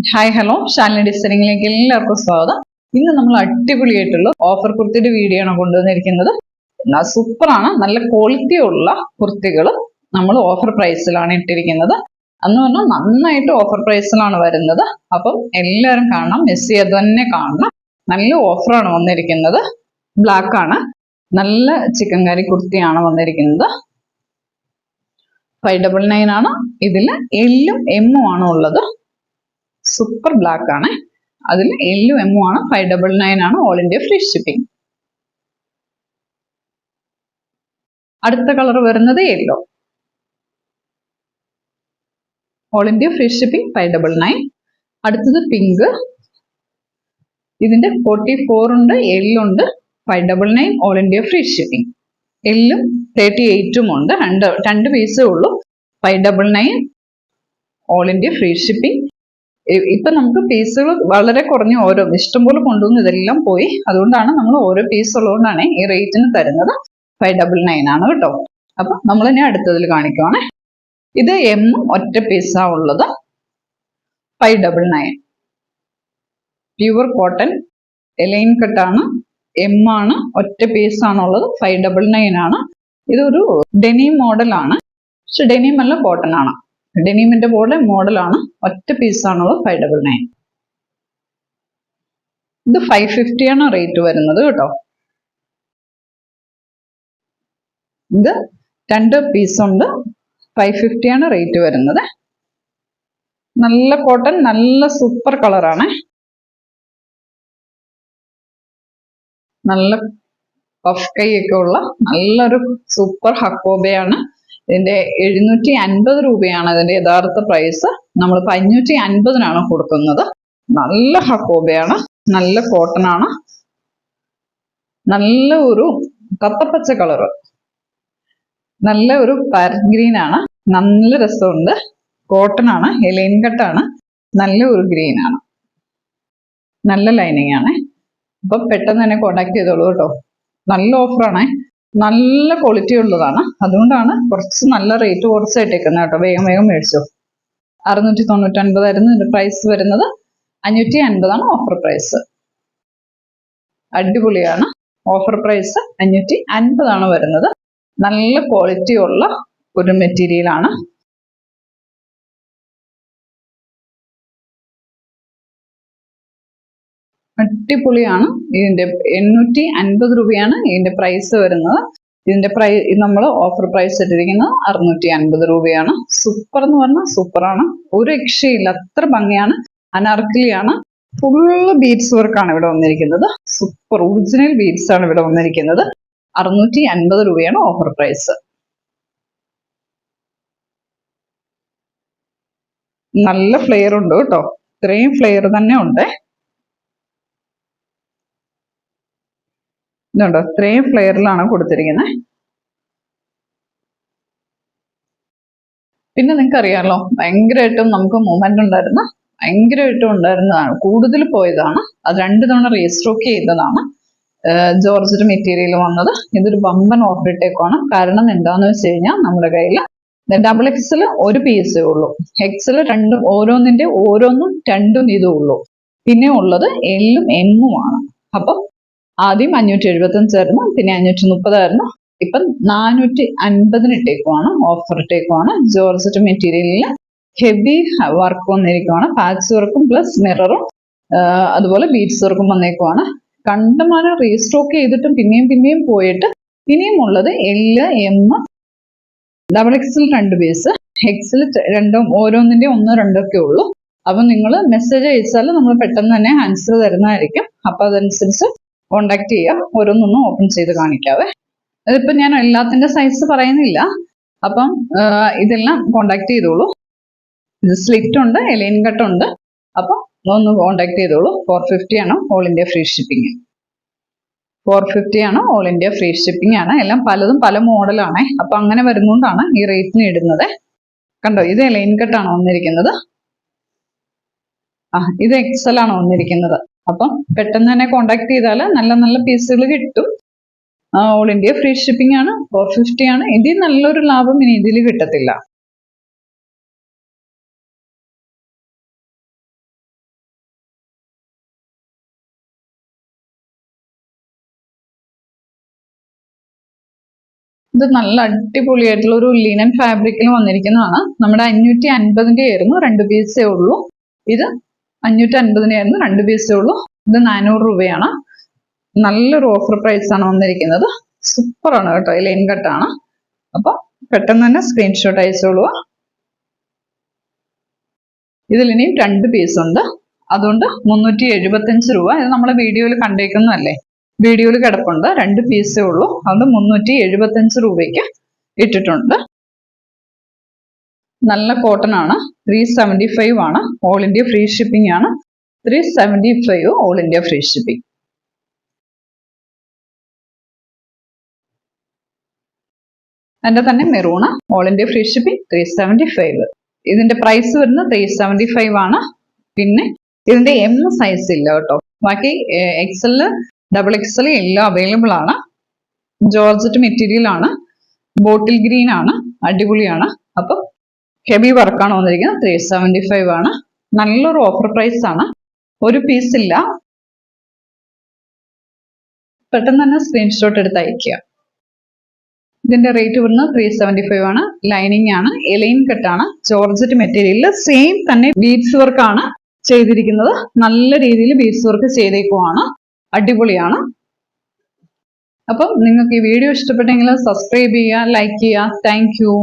Hi hello Shalini ഡിസൈനിങ്ങിലേക്ക് എല്ലാവർക്കും സ്വാഗതം. ഇന്ന് നമ്മൾ അടിപൊളിയായിട്ടുള്ള ഓഫർ കുർത്തിയുടെ വീഡിയോ ആണ് കൊണ്ടുവന്നിരിക്കുന്നത്. എന്നാൽ സൂപ്പറാണ്, നല്ല ക്വാളിറ്റി ഉള്ള കുർത്തികൾ നമ്മൾ ഓഫർ പ്രൈസിലാണ് ഇട്ടിരിക്കുന്നത്. എന്ന് പറഞ്ഞാൽ നന്നായിട്ട് ഓഫർ പ്രൈസിലാണ് വരുന്നത്. അപ്പം എല്ലാവരും കാണണം, മിസ് ചെയ്യാതെ തന്നെ കാണണം. നല്ല ഓഫറാണ് വന്നിരിക്കുന്നത്. ബ്ലാക്ക് ആണ്, നല്ല ചിക്കൻ കറി കുർത്തിയാണ് വന്നിരിക്കുന്നത്. 599 ആണ്. ഇതിൽ എല്ലും എമ്മും ആണ് ഉള്ളത്. സൂപ്പർ ബ്ലാക്ക് ആണ്, അതിൽ എല്ലും എമ്മും ആണ്. 599 ആണ്. All India free shipping. അടുത്ത കളർ വരുന്നത് yellow. All India free shipping 599. അടുത്തത് പിങ്ക്. ഇതിന്റെ 44 ഉണ്ട്, എല്ലുണ്ട്. 599 ഓൾ ഇന്ത്യ ഫ്രീ ഷിപ്പിംഗ്. എല്ലും 38ഉം ഉണ്ട്. രണ്ട് പീസേ ഉള്ളൂ. 599 ഓൾ ഇന്ത്യ ഫ്രീ ഷിപ്പിംഗ്. ഇപ്പൊ നമുക്ക് പീസുകൾ വളരെ കുറഞ്ഞ, ഓരോ ഇഷ്ടംപോലെ കൊണ്ടുവന്ന് ഇതെല്ലാം പോയി. അതുകൊണ്ടാണ് നമ്മൾ ഓരോ പീസ് ഉള്ളതുകൊണ്ടാണ് ഈ റേറ്റിന് തരുന്നത്. 599 ആണ് കേട്ടോ. അപ്പൊ നമ്മൾ ഇനി അടുത്തതിൽ കാണിക്കുവാണേ. ഇത് എം ഒറ്റ പീസാ ഉള്ളത്. 599 പ്യുവർ കോട്ടൺ എലൈൻ കട്ടാണ്. എം ആണ്, ഒറ്റ പീസാണുള്ളത്. 599 ആണ്. ഇതൊരു ഡെനിം മോഡലാണ്, പക്ഷെ ഡെനിം അല്ല, കോട്ടൺ ആണ്. ഡെനിമിന്റെ പോലെ മോഡലാണ്, ഒറ്റ പീസാണുള്ളത്. 599. ഇത് 550 ആണ് റേറ്റ് വരുന്നത് കേട്ടോ. ഇത് 2 പീസുണ്ട്. 550 ആണ് റേറ്റ് വരുന്നത്. നല്ല കോട്ടൺ, നല്ല സൂപ്പർ കളറാണ്. നല്ല പഫ് കൈയൊക്കെ ഉള്ള നല്ലൊരു സൂപ്പർ ഹക്കോബയാണ്. ഇതിന്റെ 750 രൂപയാണ് ഇതിന്റെ യഥാർത്ഥ പ്രൈസ്. നമ്മളിപ്പോൾ 550 കൊടുക്കുന്നത്. നല്ല ഹക്കോബയാണ്, നല്ല കോട്ടൺ ആണ്. നല്ല ഒരു കത്തപ്പച്ച കളറ്, നല്ല ഒരു പാരറ്റ് ഗ്രീൻ ആണ്. നല്ല രസമുണ്ട്. കോട്ടൺ ആണ്, എലൈൻ കട്ടാണ്. നല്ല ഒരു ഗ്രീൻ ആണ്, നല്ല ലൈനിങ് ആണ്. അപ്പൊ പെട്ടെന്ന് തന്നെ കോണ്ടാക്ട് ചെയ്തോളൂ കേട്ടോ. നല്ല ഓഫറാണ്, നല്ല ക്വാളിറ്റി ഉള്ളതാണ്. അതുകൊണ്ടാണ് കുറച്ച് നല്ല റേറ്റ് കുറച്ചായിട്ടേക്കുന്നത് കേട്ടോ. വേഗം വേഗം മേടിച്ചോ. 699 ആയിരുന്നു ഇതിന്റെ പ്രൈസ് വരുന്നത്. 550 ആണ് ഓഫർ പ്രൈസ്. അടിപൊളിയാണ്. ഓഫർ പ്രൈസ് 550 ആണ് വരുന്നത്. നല്ല ക്വാളിറ്റി ഉള്ള ഒരു മെറ്റീരിയൽ ആണ്. അടിപൊളിയാണ്. ഇതിന്റെ 850 രൂപയാണ് ഇതിന്റെ പ്രൈസ് വരുന്നത്. ഇതിന്റെ നമ്മൾ ഓഫർ പ്രൈസ് ഇട്ടിരിക്കുന്നത് 650 രൂപയാണ്. സൂപ്പർ എന്ന് പറഞ്ഞാൽ സൂപ്പറാണ്, ഒരു രക്ഷയില്ല. അത്ര ഭംഗിയാണ്. അനാർക്കലിയാണ്. ഫുള്ള് ബീഡ്സ് വർക്കാണ് ഇവിടെ വന്നിരിക്കുന്നത്. സൂപ്പർ ഒറിജിനൽ ബീഡ്സ് ആണ് ഇവിടെ വന്നിരിക്കുന്നത്. 650 രൂപയാണ് ഓഫർ പ്രൈസ്. നല്ല ഫ്ലെയർ ഉണ്ട് കേട്ടോ. ഇത്രയും ഫ്ലെയർ തന്നെ ഉണ്ട്. ഇതുണ്ടോ, ഇത്രയും ഫ്ലെയറിലാണ് കൊടുത്തിരിക്കുന്നത്. പിന്നെ നിങ്ങൾക്ക് അറിയാമല്ലോ, ഭയങ്കരമായിട്ടും നമുക്ക് മൂവ്മെന്റ് ഉണ്ടായിരുന്ന, ഭയങ്കരമായിട്ടും ഉണ്ടായിരുന്നതാണ്. കൂടുതൽ പോയതാണ്. അത് 2 തവണ റീസ്റ്റോക്ക് ചെയ്തതാണ്. ജോർജറ്റ് മെറ്റീരിയൽ വന്നത്. ഇതൊരു ബമ്പൻ ഓഫർ ഇട്ടേക്കാണ്. കാരണം എന്താന്ന് വെച്ച് കഴിഞ്ഞാൽ നമ്മുടെ കയ്യിൽ XXL ഒരു പീസേ ഉള്ളൂ. XL രണ്ടും, ഓരോന്നിന്റെ ഓരോന്നും 2ഉം ഇതും ഉള്ളൂ. പിന്നെ ഉള്ളത് എല്ലും എമ്മും ആണ്. അപ്പം ആദ്യം 575 ആയിരുന്നു, പിന്നെ 530 ആയിരുന്നു. ഇപ്പം 450 ഇട്ടേക്കുവാണ്, ഓഫർ ഇട്ടേക്കുവാണ്. ജോർജറ്റ് മെറ്റീരിയലിൽ ഹെവി വർക്ക് വന്നിരിക്കുവാണ്. പാച്ച് വർക്കും പ്ലസ് മിററും അതുപോലെ ബീഡ്സ് വർക്കും വന്നേക്കുവാണ്. കണ്ടമാനം റീസ്റ്റോക്ക് ചെയ്തിട്ടും പിന്നെയും പിന്നെയും പോയിട്ട് ഇനിയും ഉള്ളത് എല് എം XXL 2 പീസ്, എക്സിൽ 2, ഓരോന്നിന്റെ 1 2 ഒക്കെ ഉള്ളൂ. അപ്പൊ നിങ്ങൾ മെസ്സേജ് അയച്ചാൽ നമ്മൾ പെട്ടെന്ന് തന്നെ ആൻസർ തരുന്നതായിരിക്കും. അപ്പൊ അതനുസരിച്ച് കോണ്ടാക്ട് ചെയ്യാം. ഓരോന്നൊന്നും ഓപ്പൺ ചെയ്ത് കാണിക്കാവേ. അതിപ്പോ ഞാൻ എല്ലാത്തിന്റെ സൈസ് പറയുന്നില്ല. അപ്പം ഇതെല്ലാം കോണ്ടാക്ട് ചെയ്തോളൂ. ഇത് സ്ലിറ്റ് ഉണ്ട്, എലൈൻ കട്ട് ഉണ്ട്. അപ്പൊ ഒന്ന് കോണ്ടാക്ട് ചെയ്തോളൂ. 450 ആണ് ഓൾ ഇന്ത്യ ഫ്രീ ഷിപ്പിംഗ്. 450 ആണ് ഓൾ ഇന്ത്യ ഫ്രീ ഷിപ്പിംഗ് ആണ്. എല്ലാം പലതും പല മോഡലാണ്. അപ്പൊ അങ്ങനെ വരുന്നോണ്ടാണ് ഈ റേറ്റിന് ഇടുന്നത്. കണ്ടോ, ഇത് എലൈൻ കട്ടാണ് വന്നിരിക്കുന്നത്. ഇത് XL ആണ് വന്നിരിക്കുന്നത്. അപ്പം പെട്ടെന്ന് തന്നെ കോണ്ടാക്ട് ചെയ്താൽ നല്ല നല്ല പീസുകൾ കിട്ടും. ഓൾ ഇന്ത്യ ഫ്രീ ഷിപ്പിംഗ് ആണ്. 450 ആണ്. ഇതിൽ നല്ലൊരു ലാഭം ഇനി ഇതിൽ കിട്ടത്തില്ല. ഇത് നല്ല അടിപൊളിയായിട്ടുള്ള ഒരു ലിനൻ ഫാബ്രിക്കിൽ വന്നിരിക്കുന്നതാണ്. നമ്മുടെ 550 ആയിരുന്നു, 2 പീസേ ഉള്ളൂ. ഇത് 550 ആയിരുന്നു, 2 പീസേ ഉള്ളൂ. ഇത് 400 രൂപയാണ്. നല്ലൊരു ഓഫർ പ്രൈസ് ആണ് വന്നിരിക്കുന്നത്. സൂപ്പർ ആണ് കേട്ടോ, ലൈൻ കട്ടാണ്. അപ്പൊ പെട്ടെന്ന് തന്നെ സ്ക്രീൻഷോട്ട് അയച്ചോളൂ. ഇതിൽ ഇനിയും 2 പീസ് ഉണ്ട്, അതുകൊണ്ട് 375 രൂപ. ഇത് നമ്മളെ വീഡിയോയിൽ കണ്ടേക്കുന്നതല്ലേ, വീഡിയോയിൽ കിടപ്പുണ്ട്. 2 പീസേ ഉള്ളൂ, അതുകൊണ്ട് 375 രൂപയ്ക്ക് ഇട്ടിട്ടുണ്ട്. നല്ല കോട്ടൺ ആണ്. 375 ആണ്. ഓൾ ഇന്ത്യ ഫ്രീ ഷിപ്പിംഗ് ആണ്. 375 ഓൾ ഇന്ത്യ ഫ്രീ ഷിപ്പിംഗ്. അതിന്റെ തന്നെ maroon, all India free shipping 375. ഇതിന്റെ പ്രൈസ് വരുന്നത് 375 ആണ്. പിന്നെ ഇതിന്റെ M സൈസ് ഇല്ല കേട്ടോ, ബാക്കി XL, XXL എല്ലാം അവൈലബിൾ ആണ്. ജോർജറ്റ് മെറ്റീരിയൽ ആണ്, ബോട്ടിൽ ഗ്രീൻ ആണ്, അടിപൊളിയാണ്. അപ്പൊ ഹെവി വർക്കാണ് വന്നിരിക്കുന്നത്. 375 ആണ്. നല്ലൊരു ഓഫർ പ്രൈസ് ആണ്. ഒരു പീസ് ഇല്ല, പെട്ടെന്ന് തന്നെ സ്ക്രീൻഷോട്ട് എടുത്ത് അയക്കുക. ഇതിന്റെ റേറ്റ് വരുന്നത് 375 ആണ്. ലൈനിങ് ആണ്, എലൈൻ കട്ടാണ്, ജോർജറ്റ് മെറ്റീരിയലിൽ സെയിം തന്നെ ബീഡ്സ് വർക്ക് ആണ് ചെയ്തിരിക്കുന്നത്. നല്ല രീതിയിൽ ബീഡ്സ് വർക്ക് ചെയ്തേക്കുവാണ്, അടിപൊളിയാണ്. അപ്പം നിങ്ങൾക്ക് ഈ വീഡിയോ ഇഷ്ടപ്പെട്ടെങ്കിൽ സബ്സ്ക്രൈബ് ചെയ്യുക, ലൈക്ക് ചെയ്യുക. Thank you.